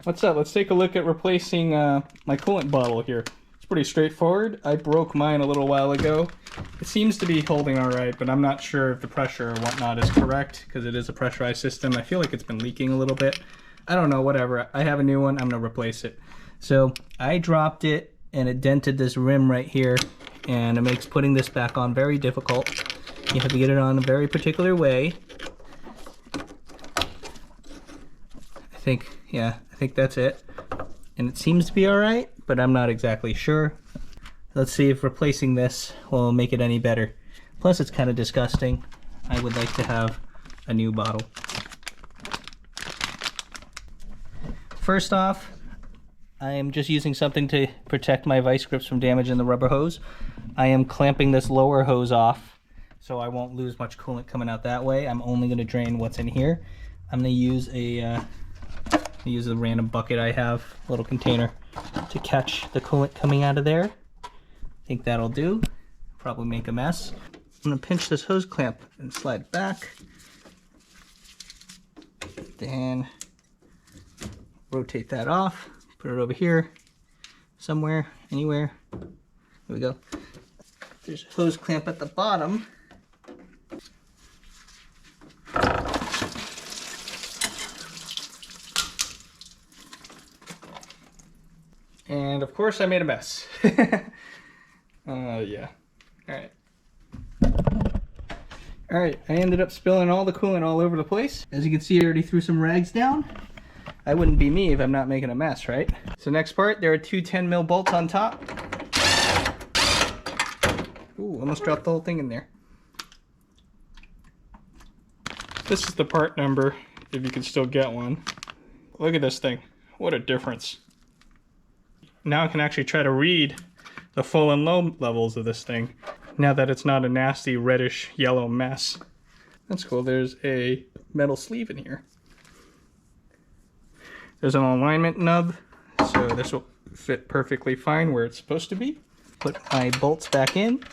What's up? Let's take a look at replacing my coolant bottle here. It's pretty straightforward. I broke mine a little while ago. It seems to be holding all right, but I'm not sure if the pressure or whatnot is correct because it is a pressurized system. I feel like it's been leaking a little bit. I don't know, whatever. I have a new one. I'm going to replace it. So I dropped it and it dented this rim right here, and it makes putting this back on very difficult. You have to get it on a very particular way. I think that's it. And it seems to be all right, but I'm not exactly sure. Let's see if replacing this will make it any better. Plus, it's kind of disgusting. I would like to have a new bottle. First off, I am just using something to protect my vice grips from damaging the rubber hose. I am clamping this lower hose off so I won't lose much coolant coming out that way. I'm only going to drain what's in here. I'm going to use a random bucket I have, a little container, to catch the coolant coming out of there. I think that'll do. Probably make a mess. I'm going to pinch this hose clamp and slide it back. Then rotate that off. Put it over here, somewhere, anywhere. There we go. There's a hose clamp at the bottom. And of course I made a mess. Yeah. Alright. Alright, I ended up spilling all the coolant all over the place. As you can see, I already threw some rags down. That wouldn't be me if I'm not making a mess, right? So next part, there are two 10 mil bolts on top. Ooh, almost dropped the whole thing in there. This is the part number, if you can still get one. Look at this thing. What a difference. Now I can actually try to read the full and low levels of this thing, now that it's not a nasty reddish yellow mess. That's cool. There's a metal sleeve in here. There's an alignment nub, so this will fit perfectly fine where it's supposed to be. Put my bolts back in.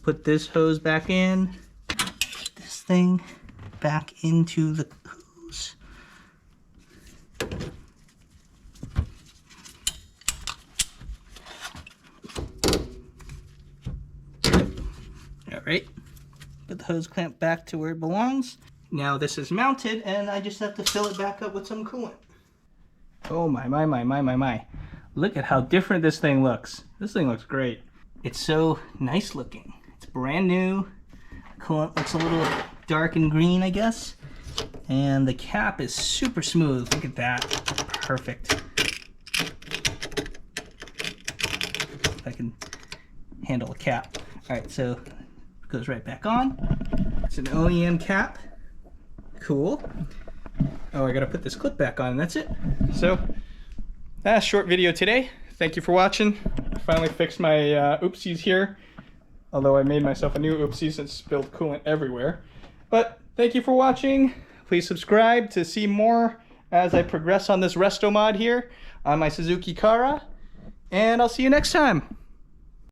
Put this hose back in. Put this thing back into the hose. Alright, put the hose clamp back to where it belongs. Now this is mounted and I just have to fill it back up with some coolant. Oh my. Look at how different this thing looks. This thing looks great. It's so nice looking. It's brand new. Coolant looks a little dark and green, I guess. And the cap is super smooth. Look at that. Perfect. If I can handle a cap. Alright, so it goes right back on. It's an OEM cap. Cool. Oh, I gotta put this clip back on, and that's it. So, that's a short video today. Thank you for watching. I finally fixed my oopsies here. Although I made myself a new oopsie since spilled coolant everywhere. But thank you for watching. Please subscribe to see more as I progress on this resto mod here on my Suzuki Cara. And I'll see you next time.